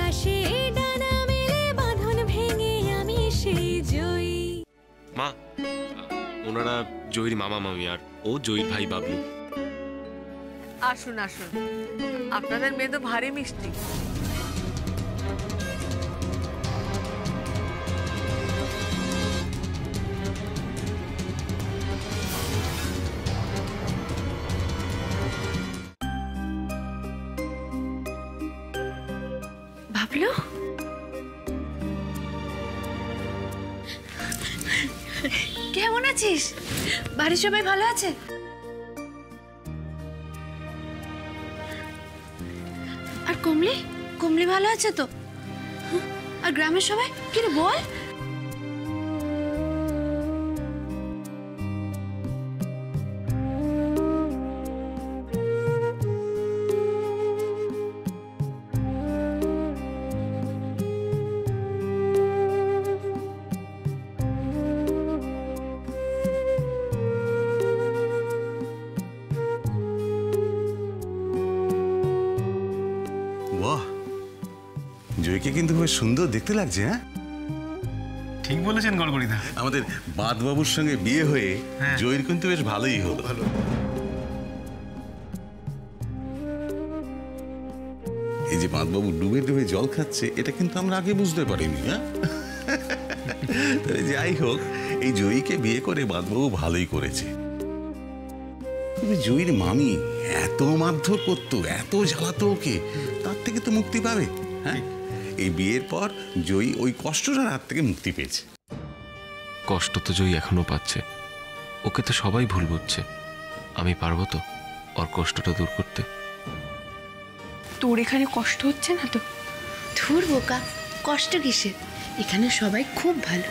আকাশে ডানা মেলে বাঁধন ভেঙে আমি সেই জয়ী। মা, ওনারা জয়ীর মামা মামি আর ও জয়ীর ভাই বাবলু। আসুন আসুন, আপনাদের মেয়ে তো ভারী মিষ্টি। বাবলু, কেমন আছিস? বাড়ির সবাই ভালো আছে? আর কমলি, কমলি ভালো আছে তো? আর গ্রামের সবাই কি রে বল? বাহ, জয়কে কিন্তু বেশ সুন্দর দেখতে লাগছে। হ্যাঁ, ঠিক বলেছেন গড়গড়িদা। আমাদের বাদবাবুর সঙ্গে বিয়ে হয়ে জয়ীর কিন্তু বেশ ভালোই হলো। ভালো। এই যে বাদবাবু ডুবে ডুবে জল খাচ্ছে, এটা কিন্তু আমরা আগে বুঝতে পারিনি। হ্যাঁ, যাই হোক, এই জয়ীকে বিয়ে করে বাদবাবু ভালোই করেছে। জয়ীর মামি এত মারধর করতো, এত জ্বালাতো ওকে, তার থেকে তো মুক্তি পাবে। হ্যাঁ, এই বিয়ের পর জয়ী ওই কষ্টটার হাত থেকে মুক্তি পেয়েছে। কষ্ট তো জয়ী এখনো পাচ্ছে, ওকে তো সবাই ভুল বুঝছে। আমি পারবো তো ওর কষ্টটা দূর করতে? তোর এখানে কষ্ট হচ্ছে না তো? ধুর বোকা, কষ্ট কিসের? এখানে সবাই খুব ভালো।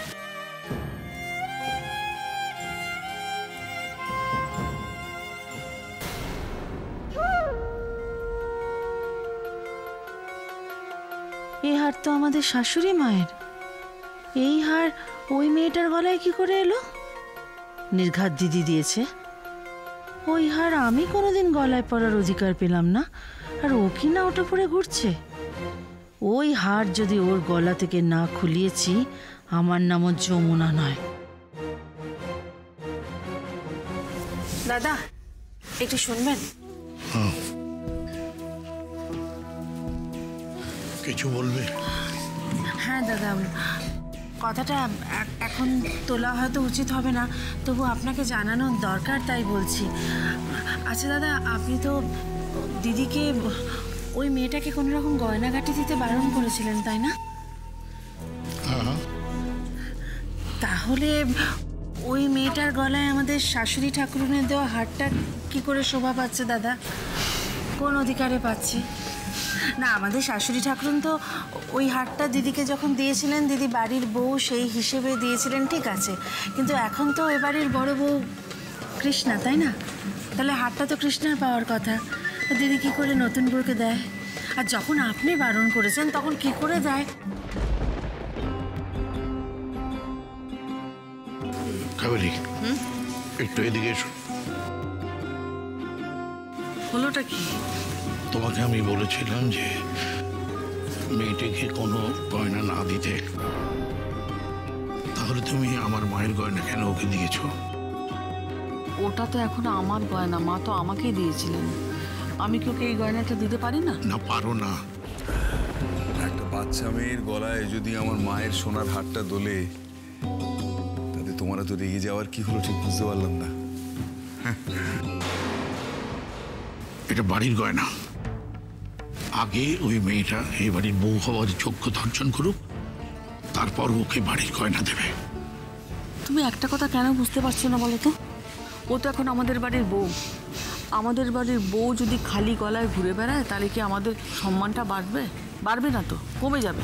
এই হার তো আমাদের শাশুড়ি মায়ের। এই হার ওই মেয়েটার গলায় কি করে এলো? নির্ঘাত দিদি দিয়েছে। ওই হার আমি কোনোদিন গলায় পরার অধিকার পেলাম না, আর ও কি না ওটা পরে ঘুরছে। ওই হার যদি ওর গলা থেকে না খুলিয়েছি, আমার নামও যমুনা নয়। দাদা, একটু শুনবেন? কিছু বলবে? হ্যাঁ দাদা, কথাটা এখন তোলা হয়তো উচিত হবে না, তবু আপনাকে জানানোর দরকার, তাই বলছি। আচ্ছা দাদা, আপনি তো দিদিকে ওই মেয়েটাকে কোনো রকম গয়নাগাটি দিতে বারণ করেছিলেন, তাই না? তাহলে ওই মেয়েটার গলায় আমাদের শাশুড়ি ঠাকুরনের দেওয়া হারটা কি করে শোভা পাচ্ছে দাদা? কোন অধিকারে পাচ্ছে? না, আমাদের শাশুড়ি ঠাকুরন তো ওই হারটা দিদিকে যখন দিয়েছিলেন, দিদি বাড়ির বউ সেই হিসেবে দিয়েছিলেন, ঠিক আছে, কিন্তু এখন তো এ বাড়ির বড় বউ কৃষ্ণা, তাই না? তাহলে হারটা তো কৃষ্ণার পাওয়ার কথা, দিদি কি করে নতুন বউকে দেয়? আর যখন আপনি বারণ করেছেন তখন কি করে দেয়? কাবেরী, একটু এদিকে এসো। হলোটা কি? তোমাকে আমি বলেছিলাম যে মেয়েটিকে কোনো গয়না না দিতে, তাহলে তুমি আমার মায়ের গয়না কেন ওকে দিয়েছো? ওটা তো এখন আমার গয়না, মা তো আমাকেই দিয়েছিলেন। আমি কি ওকে এই গয়নাটা দিতে পারি না? না, পারো না। একটা বাচ্চা মেয়ের গলায় যদি আমার মায়ের সোনার হারটা দোলে, তাতে তোমার তো রেগে যাওয়ার কি হলো ঠিক বুঝতে পারলাম না। এটা বাড়ির গয়না। আগে ওই মেয়েটা এই বাড়ির বউ হওয়ার যোগ্যতা অর্জন করুক, তারপর ওকে বাড়ির গয়না দেবে। তুমি একটা কথা কেন বুঝতে পারছো না বলো তো? ও তো এখন আমাদের বাড়ির বউ। আমাদের বাড়ির বউ যদি খালি গলায় ঘুরে বেড়ায়, তাহলে কি আমাদের সম্মানটা বাড়বে? বাড়বে না তো, কমে যাবে।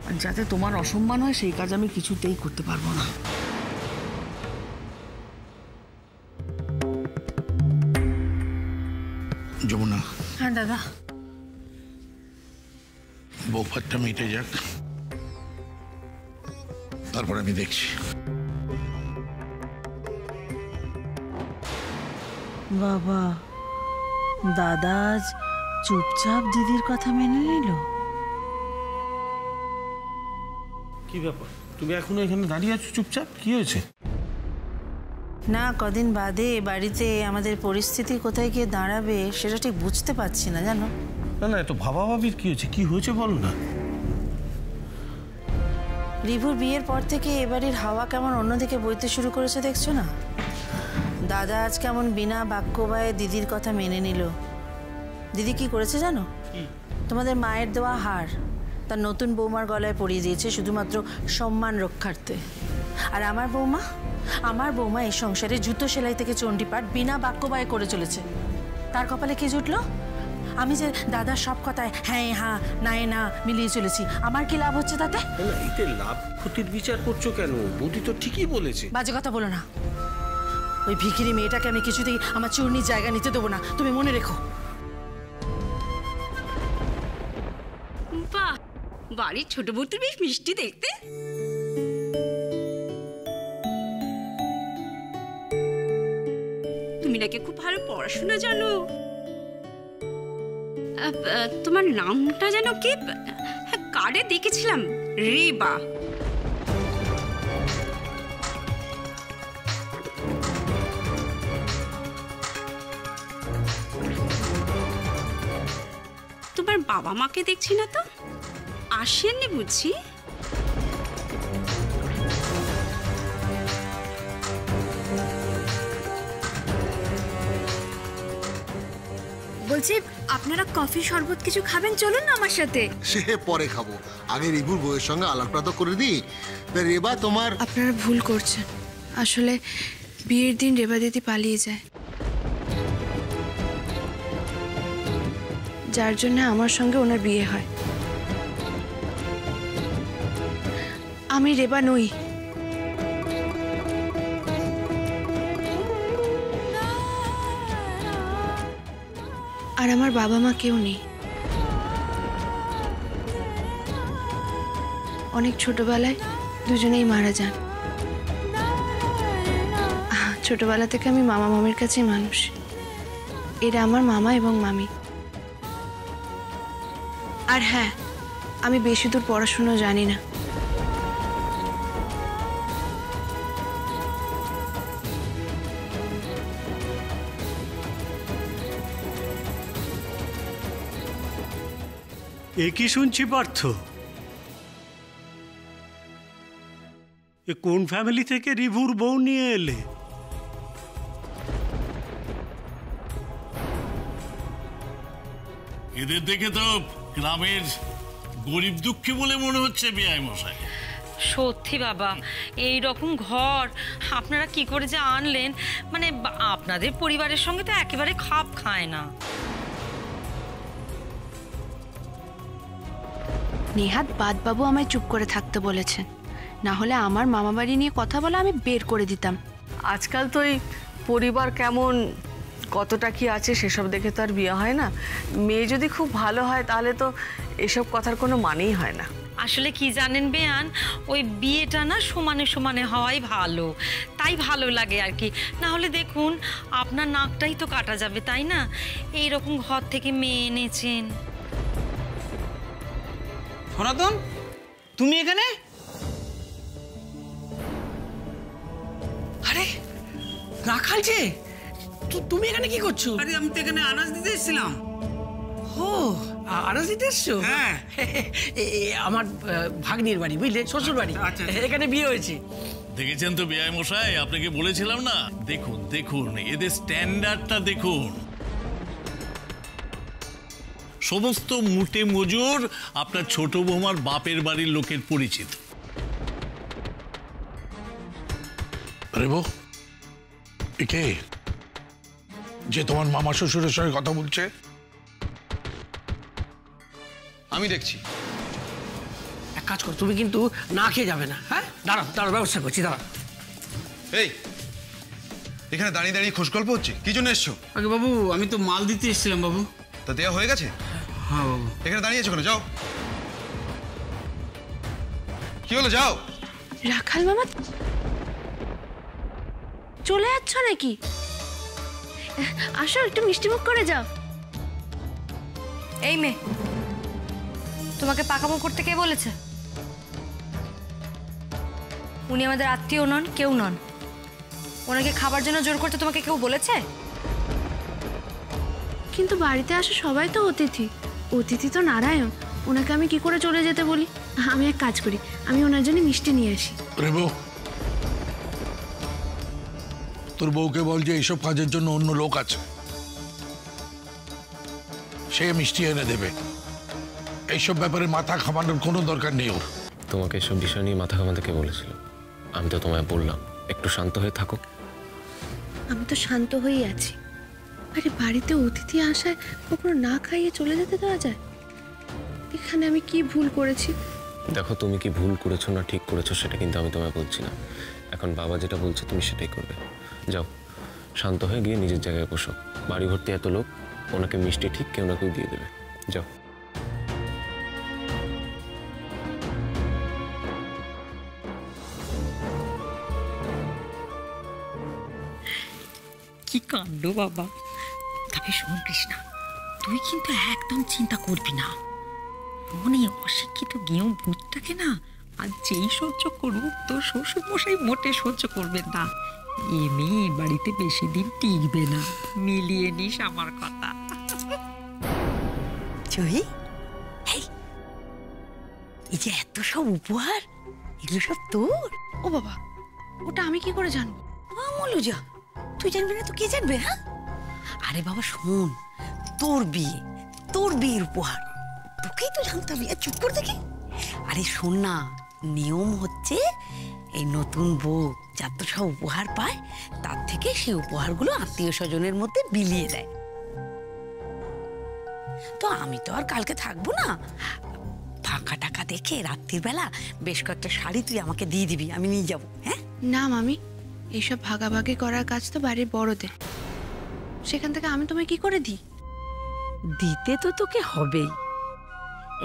আর যাতে তোমার অসম্মান হয় সেই কাজ আমি কিছুতেই করতে পারবো না। যমুনা। হ্যাঁ দাদা। বৌভাতটা মিটে যাক, তারপর আমি দেখছি। বাবা, দাদা আজ চুপচাপ দিদির কথা মেনে নিল। কি ব্যাপার, তুমি এখনো এখানে দাঁড়িয়ে আছো চুপচাপ? কি হয়েছে? না, কদিন বাদে বাড়িতে আমাদের পরিস্থিতি কোথায় গিয়ে দাঁড়াবে সেটা ঠিক বুঝতে পারছি না, জানো। না না, এত ভাবাভাবির কি হয়েছে? কি হয়েছে বলো না। রিভুর বিয়ের পর থেকে এবাড়ির হাওয়া কেমন অন্যদিকে বইতে শুরু করেছে দেখছো না? দাদা আজ কেমন বিনা বাক্যবায়ে দিদির কথা মেনে নিল। দিদি কি করেছে জানো? তোমাদের মায়ের দেওয়া হার তার নতুন বৌমার গলায় পরিয়ে দিয়েছে শুধুমাত্র সম্মান রক্ষার্থে। আর আমার বৌমা এই সংসারে জুতো সেলাই থেকে চণ্ডীপাঠ বিনা বাক্যবায়ে করে চলেছে। তার কপালে কি জুটলো? আমি যে দাদার সব কথায় হ্যাঁ হ্যাঁ নাই না মিলিয়ে চলেছি, আমার কি লাভ হচ্ছে তাতে? এতে লাভ ক্ষতির বিচার করছো কেন? বৌদি তো ঠিকই বলেছে। বাজে কথা বলো না। ওই ভিখিরি মেয়েটাকে আমি কিছুতেই আমার চূর্ণির জায়গা নিতে দেবো না, তুমি মনে রেখো। বাহ, বাড়ির ছোট বউটি বেশ মিষ্টি দেখতে। তুমি নাকি খুব ভালো পড়াশোনা জানো। তোমার নামটা যেন কি? হ্যাঁ, কার্ডে দেখেছিলাম, রেবা। তোমার বাবা মাকে দেখছি না তো, আসেননি বুঝছি? বলছি আপনারা কফি শরবত কিছু খাবেন, চলুন না আমার সাথে। সে পরে খাবো, আগে রিভুর বউয়ের সঙ্গে আলাপটা তো করে দিই। রেবা তোমার... আপনারা ভুল করছেন। আসলে বিয়ের দিন রেবা দিদি পালিয়ে যায়, যার জন্য আমার সঙ্গে ওনার বিয়ে হয়। আমি রেবা নই। আর আমার বাবা মা কেউ নেই। অনেক ছোটবেলায় দুজনেই মারা যান। ছোটবেলা থেকে আমি মামা মামির কাছেই মানুষ। এরা আমার মামা এবং মামি। আর হ্যাঁ, আমি বেশি দূর পড়াশুনো জানি না। এ কি শুনছি পার্থ? এ কোন ফ্যামিলি থেকে রিভুর বউ নিয়ে এলে? এদের দেখে তো গ্রামের গরিব দুঃখী বলে মনে হচ্ছে বিআই মশাই। সত্যি বাবা, এই রকম ঘর আপনারা কি করে যে আনলেন, মানে আপনাদের পরিবারের সঙ্গে তো একেবারে খাপ খায় না। নেহাত বাদবাবু আমায় চুপ করে থাকতে বলেছেন, না হলে আমার মামা বাড়ি নিয়ে কথা বলে আমি বের করে দিতাম। আজকাল তো এই পরিবার কেমন, কতটা কি আছে সেসব দেখে তো আর বিয়ে হয় না। মেয়ে যদি খুব ভালো হয় তাহলে তো এসব কথার কোনো মানেই হয় না। আসলে কি জানেন বেয়ান, ওই বিয়েটা না সমানে সমানে হওয়াই ভালো, তাই ভালো লাগে আর কি। না হলে দেখুন আপনার নাকটাই তো কাটা যাবে, তাই না? এইরকম ঘর থেকে মেয়ে এনেছেন। সনাতন, তুমি এখানে? আরে রাখাল যে, তুমি এখানে কি করছো? আরে আমি তো এখানে আনাজ দিতে এসেছিলাম। ও, আনাজ দিতে এসছো? হ্যাঁ। আমার ভাগ্নির বাড়ি, বুঝলে, শ্বশুর বাড়ি। এখানে বিয়ে হয়েছে। দেখেছেন তো বিআই মশাই, আপনাকে বলেছিলাম না। দেখুন দেখুন এদের স্ট্যান্ডার্ডটা দেখুন। সমস্ত মুটে মজুর আপনার ছোট বৌমার বাপের বাড়ির লোকের পরিচিত। আরে বউ, কে যে তোমার মামা শ্বশুরের সঙ্গে কথা বলছে? আমি দেখছি। এক কাজ কর, তুমি কিন্তু না খেয়ে যাবে না। হ্যাঁ, দাঁড়াও দাঁড়াও, ব্যবস্থা করছি, দাঁড়াও। এই এখানে দাঁড়িয়ে দাঁড়িয়ে খোশ গল্প হচ্ছে, কি জন্য এসছো? আগে বাবু, আমি তো মাল দিতে এসেছিলাম বাবু। তা দেয়া হয়ে গেছে? হ্যাঁ বাবু। এখানে দাঁড়িয়ে আছো কেন? যাও। কি হলো, যাও। রাখাল মামা চলে যাচ্ছ নাকি? আসো, একটু মিষ্টিমুখ করে যাও। এই মেয়ে, তোমাকে পাকামো করতে কে বলেছে? উনি আমাদের আত্মীয় নন, কেউ নন। ওনাকে খাবার জন্য জোর করতে তোমাকে কেউ বলেছে? কিন্তু বাড়িতে আসে সবাই তো অতিথি, অতিথি তো নারায়ণ, ওনাকে আমি কি করে চলে যেতে বলি? আমি এক কাজ করি, আমি ওনার জন্য মিষ্টি নিয়ে আসি। রে বউ, তোর বউকে বল যে এইসব কাজের জন্য অন্য লোক আছে, সে মিষ্টি এনে দেবে। এইসব ব্যাপারে মাথা ঘামানোর কোনো দরকার নেই ওর। তোমাকে এসব বিষয় নিয়ে মাথা ঘামাতে কে বলেছিল? আমি তো তোমায় বললাম একটু শান্ত হয়ে থাকো। আমি তো শান্ত হয়েই আছি। আরে বাড়িতে অতিথি আসায় কখনো না খাইয়ে চলে যেতে দেওয়া যায়? এখানে আমি কি ভুল করেছি? দেখো, তুমি কি ভুল করেছো না ঠিক করেছো সেটা কিন্তু আমি তোমায় বলছি না। এখন বাবা যেটা বলছে তুমি সেটাই করবে। যাও, শান্ত হয়ে গিয়ে নিজের জায়গায় বসো। বাড়ি ভর্তি এত লোক, ওনাকে মিষ্টি ঠিক কেউ না কেউ দিয়ে দেবে। যাও। কি কাণ্ড বাবা। তবে শোন কৃষ্ণা, তুই কিন্তু একদম চিন্তা করবি না। মনে অশিক্ষিত গেঁয়ো ভূতটাকে না আর যেই সহ্য করুক, তোর শ্বশুর মশাই মোটে সহ্য করবেন না। এ মেয়ে বাড়িতে বেশি দিন টিকবে না, মিলিয়ে নিস আমার কথা। জয়ী, এই যে এত সব উপহার, এগুলো সব তোর? ও বাবা, ওটা আমি কি করে জানবো? মলুজা, তুই জানবি না তো কে জানবে? হ্যাঁ, আরে বাবা শোন, তোর বিয়ের উপহার তোকেই তো জানতে হবে। চুপ করে দেখি। আরে শোন না, নিয়ম হচ্ছে এই নতুন বউ যত সব উপহার পায় তার থেকে সেই উপহারগুলো আত্মীয় স্বজনের মধ্যে বিলিয়ে দেয়। তো আমি তো আর কালকে থাকবো না, ফাঁকা টাকা দেখে রাত্রির বেলা বেশ কয়েকটা শাড়ি তুই আমাকে দিয়ে দিবি, আমি নিয়ে যাবো। হ্যাঁ না মামি, এইসব ভাগাভাগি করার কাজ তো বাড়ির বড়দের, সেখান থেকে আমি তোমায় কি করে দিই? দিতে তো তোকে হবেই।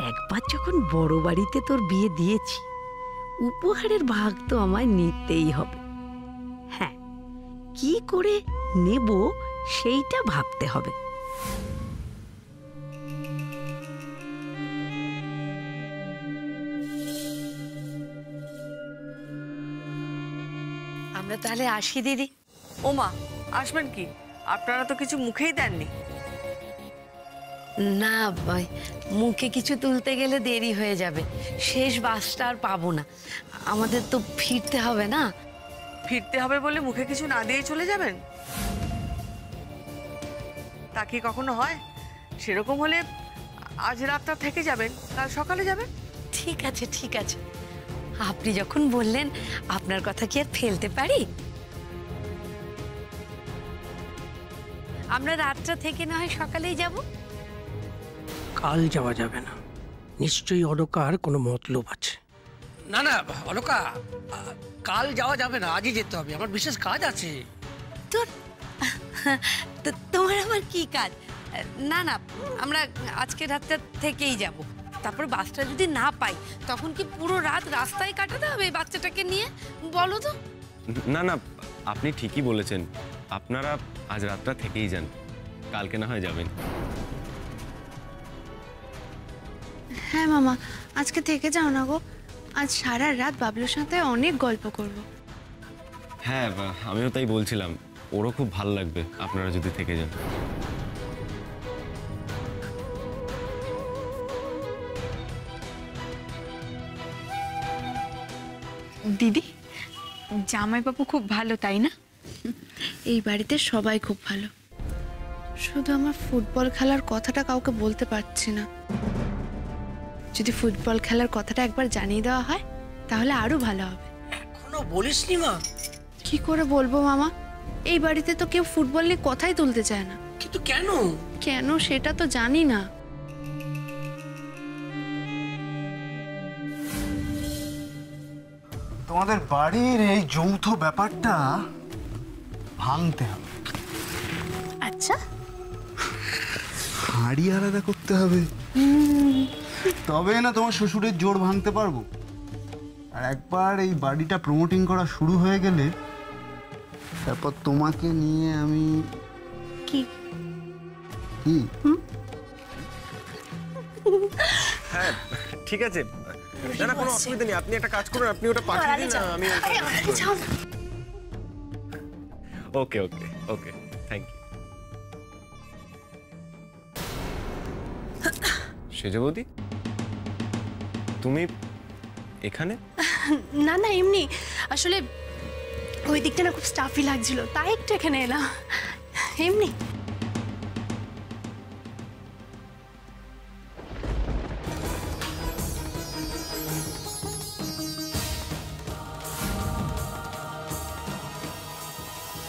একবার যখন বড় বাড়িতে তোর বিয়ে দিয়েছি, উপহারের ভাগ তো আমায় নিতেই হবে। হ্যাঁ, কি করে নেব সেইটা ভাবতে হবে। আমরা তাহলে আসি দিদি। ও মা, আসবেন কি? আপনারা তো কিছু মুখেই দেননি। না ভাই, মুখে কিছু তুলতে গেলে দেরি হয়ে যাবে, শেষ বাসটা আর পাবো না। আমাদের তো ফিরতে হবে না। ফিরতে হবে বলে মুখে কিছু না দিয়ে চলে যাবেন? তা কি কখনো হয়? সেরকম হলে আজ রাতটা থেকে যাবেন, কাল সকালে যাবেন। ঠিক আছে ঠিক আছে, আপনি যখন বললেন, আপনার কথা কি আর ফেলতে পারি? আমরা রাতটা থেকে না হয় সকালেই যাব। কাল যাওয়া যাবে না, নিশ্চয়ই অলকার কোনো মতলব আছে। না না অলকা, কাল যাওয়া যাবে না, আজই যেতে হবে, আমার বিশেষ কাজ আছে। তোমার আমার কি কাজ? না না, আমরা আজকে রাতটা থেকেই যাব। তারপর বাসটা যদি না পাই তখন কি পুরো রাত রাস্তায় কাটাতে হবে বাচ্চাটাকে নিয়ে? বলো তো। না না, আপনি ঠিকই বলেছেন। আপনারা আজ রাতটা থেকেই যান, কালকে না হয় যাবেন। হ্যাঁ মামা, আজকে থেকে যাও না গো, আজ সারা রাত বাবলুর সাথে অনেক গল্প করব। হ্যাঁ, আমিও তাই বলছিলাম, ওরও খুব ভালো লাগবে আপনারা যদি থেকে যান। দিদি, জামাইবাবু খুব ভালো তাই না? এই বাড়িতে সবাই খুব ভালো, শুধু আমার ফুটবল খেলার কথাটা কাউকে বলতে পারছি না। যদি ফুটবল খেলার কথাটা একবার জানিয়ে দেওয়া হয় তাহলে আরো ভালো হবে। এখনো বলিসনি মা? কি করে বলবো মামা, এই বাড়িতে তো কেউ ফুটবল নিয়ে কথাই তুলতে চায় না। কিন্তু কেন? কেন সেটা তো জানি না। তোমাদের বাড়ির এই যৌথ ব্যাপারটা ভাঙতে হবে। আচ্ছা, হাঁড়ি আলাদা করতে হবে, তবে না তোমার শ্বশুরের জোর ভাঙতে পারবো। আর একবার এই বাড়িটা প্রমোটিং করা শুরু হয়ে গেলে তারপর তোমাকে নিয়ে আমি কি হ্যাঁ ঠিক আছে, না না কোনো অসুবিধা নেই, আপনি একটা কাজ করুন, আপনি ওটা পাঠিয়ে দিন, আমি ওকে ওকে ওকে থ্যাংক ইউ। সেজে বৌদি তুমি এখানে? না না এমনি, আসলে ওই দিকটা না খুব স্টাফি লাগছিল, তাই একটু এখানে এলাম এমনি।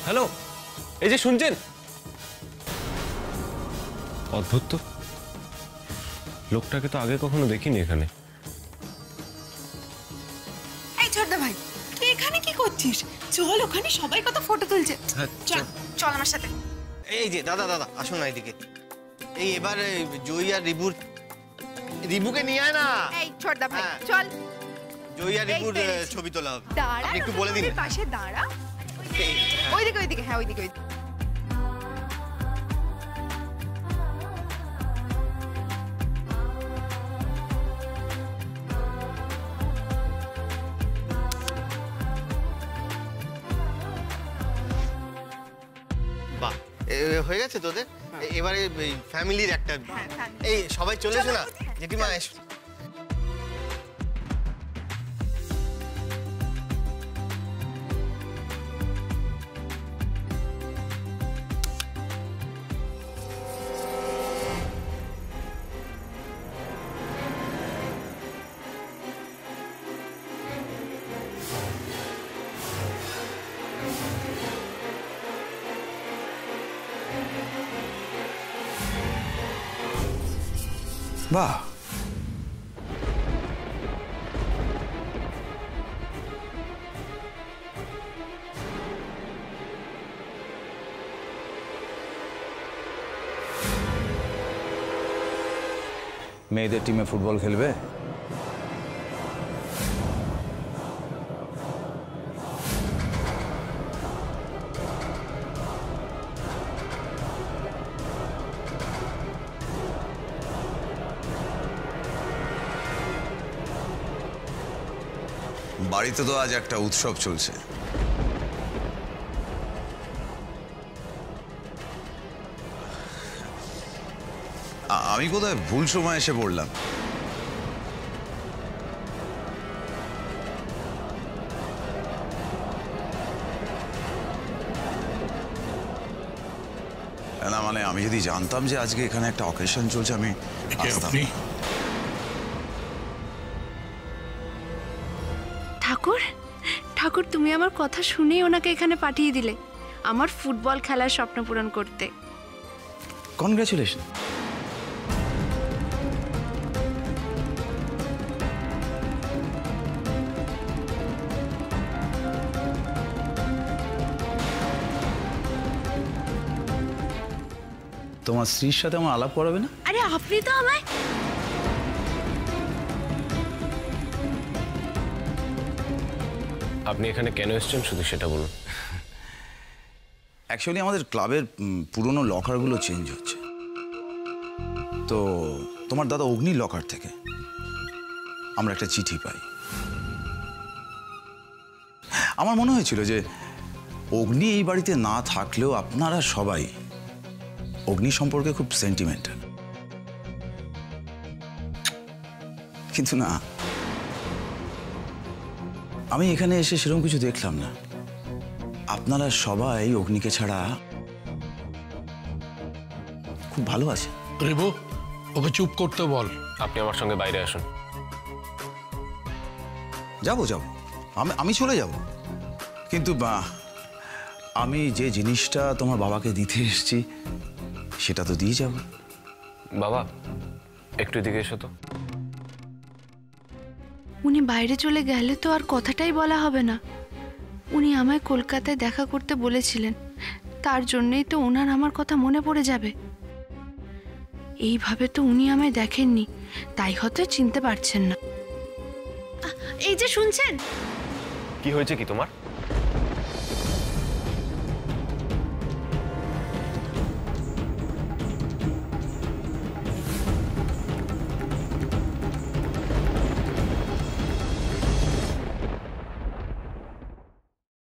হ্যালো, এই যে শুনছেন? অদ্ভুত তো, লোকটাকে তো আগে কখনো দেখিনি এখানে। এই ছোটদা ভাই, তুই এখানে কি করছিস? চল, ওখানে সবাই কত ফটো তুলছে। চল চল আমার সাথে। এই যে দাদা দাদা আসুন না এদিকে। এই এবার জয়ী আর রিবুকে নিয়ে আয় না। এই ছোটদা ভাই চল, জয়ী আর রিবুর ছবি তোলা হবে। দাঁড়া, আপনি একটু বলে দিন। পাশে দাঁড়া। ওইদিকে ওইদিকে, হ্যাঁ ওইদিকে ওইদিকে। বাহ, হয়ে গেছে তোদের? এবারে ফ্যামিলির একটা, এই সবাই চলে এসো না। জেঠিমা এসো। বাহ, মেয়েদের টিমে ফুটবল খেলবে? বাড়িতে তো আজ একটা উৎসব চলছে। আমি কোথায় ভুল সময় এসে পড়লাম? না মানে আমি যদি জানতাম যে আজকে এখানে একটা অকেশন চলছে আমি আসতাম। ঠাকুর, ঠাকুর তুমি আমার কথা শুনেই ওনাকে এখানে পাঠিয়ে দিলে আমার ফুটবল খেলার স্বপ্ন পূরণ করতে। কনগ্রাচুলেশন। তোমার স্ত্রীর সাথে আমার আলাপ করাবে না? আরে আপনি তো আমায় আপনি এখানে কেন এসেছেন শুধু সেটা বলুন। অ্যাকচুয়ালি আমাদের ক্লাবের পুরনো লকারগুলো চেঞ্জ হচ্ছে, তো তোমার দাদা অগ্নির লকার থেকে আমরা একটা চিঠি পাই। আমার মনে হয়েছিল যে অগ্নি এই বাড়িতে না থাকলেও আপনারা সবাই অগ্নি সম্পর্কে খুব সেন্টিমেন্টাল, কিন্তু না, আমি এখানে এসে সেরকম কিছু দেখলাম না। আপনারা সবাই অগ্নিকে ছাড়া খুব ভালো আছে। রিবু, ওকে চুপ করতে বল। আপনি আমার সঙ্গে বাইরে আসুন। যাবো যাবো, আমি চলে যাব, কিন্তু আমি যে জিনিসটা তোমার বাবাকে দিতে এসেছি সেটা তো দিয়ে যাব। বাবা একটু এদিকে এসো তো। উনি বাইরে চলে গেলে তো আর কথাটাই বলা হবে না। উনি আমায় কলকাতায় দেখা করতে বলেছিলেন, তার জন্যই তো ওনার আমার কথা মনে পড়ে যাবে। এইভাবে তো উনি আমায় দেখেননি, তাই হয়তো চিনতে পারছেন না। এই যে শুনছেন? কি হয়েছে কি তোমার?